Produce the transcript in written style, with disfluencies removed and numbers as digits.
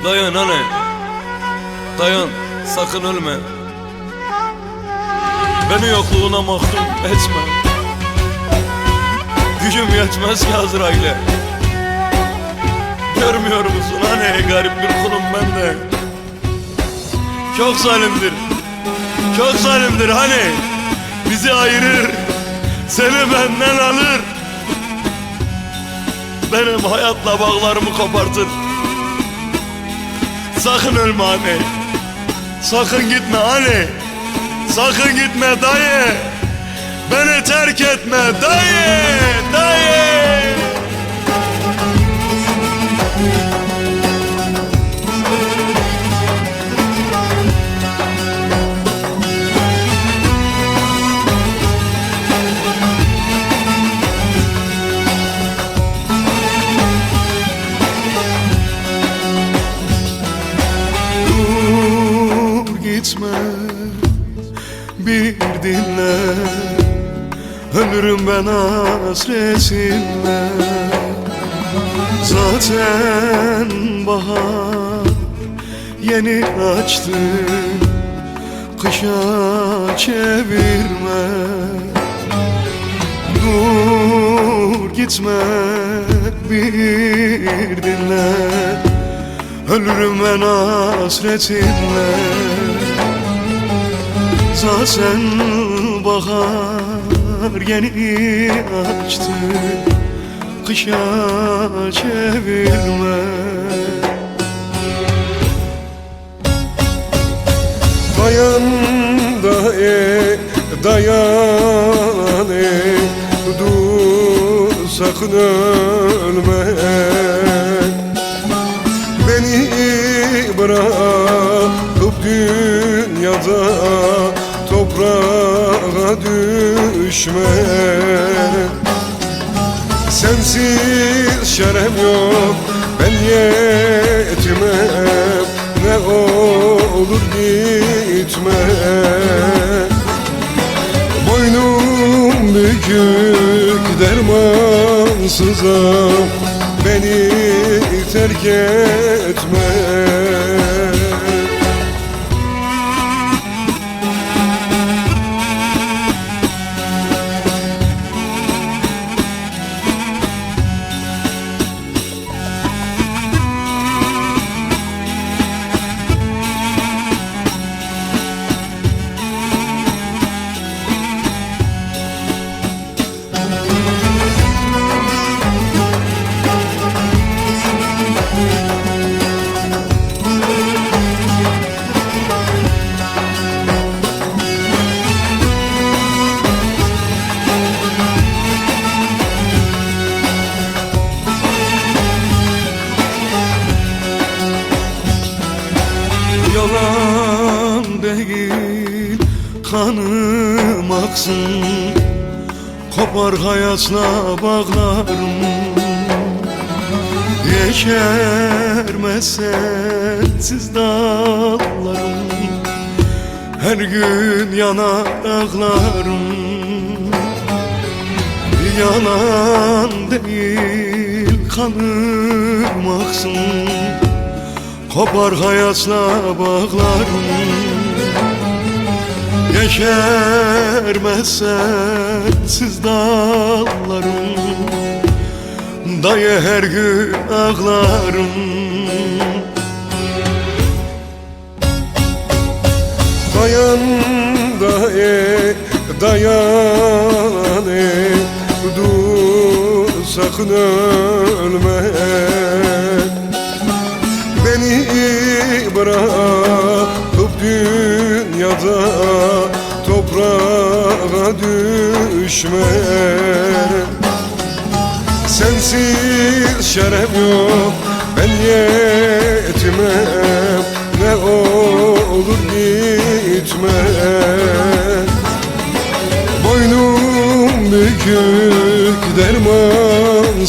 Dayan anne, dayan, sakın ölme. Beni yokluğuna mahkum etme. Gücüm yetmez ki Azrail'e. Görmüyor musun anne, garip bir kulum ben de. Çok zalimdir, çok zalimdir hani. Bizi ayırır, seni benden alır. Benim hayatla bağlarımı kopartır. Sakın ölme anne, sakın gitme anne, sakın gitme dayı. Beni terk etme dayı, dayı. Gitme, bir dinle. Ölürüm ben hasretinle. Zaten bahar yeni açtı. Kışa çevirme. Dur gitme, bir dinle. Ölürüm ben hasretinle. Zaten bahar yeni açtı. Kışa çevirme. Dayan dayan dur sakın ölme. Beni bırakıp dünyada toprağa düşme. Sensiz şerem yok, ben yetimem. Ne olur gitme. Boynum bükük dermansızım, beni terk etme. Yalan değil, kanım aksın. Kopar hayatla bağlarım. Yeşermez sensiz dallarım. Her gün yanar ağlarım. Yalan değil, kanım aksın. Kopar hayatla bağlarım. Yeşermez sensiz dallarım. Dayı her gün ağlarım. Dayan dayan dur sakın ölme. Beni bırakıp dünyada toprağa düşme. Sensiz şerem yok, ben yetimem. Ne olur gitme. Boynum bükük dermansızım,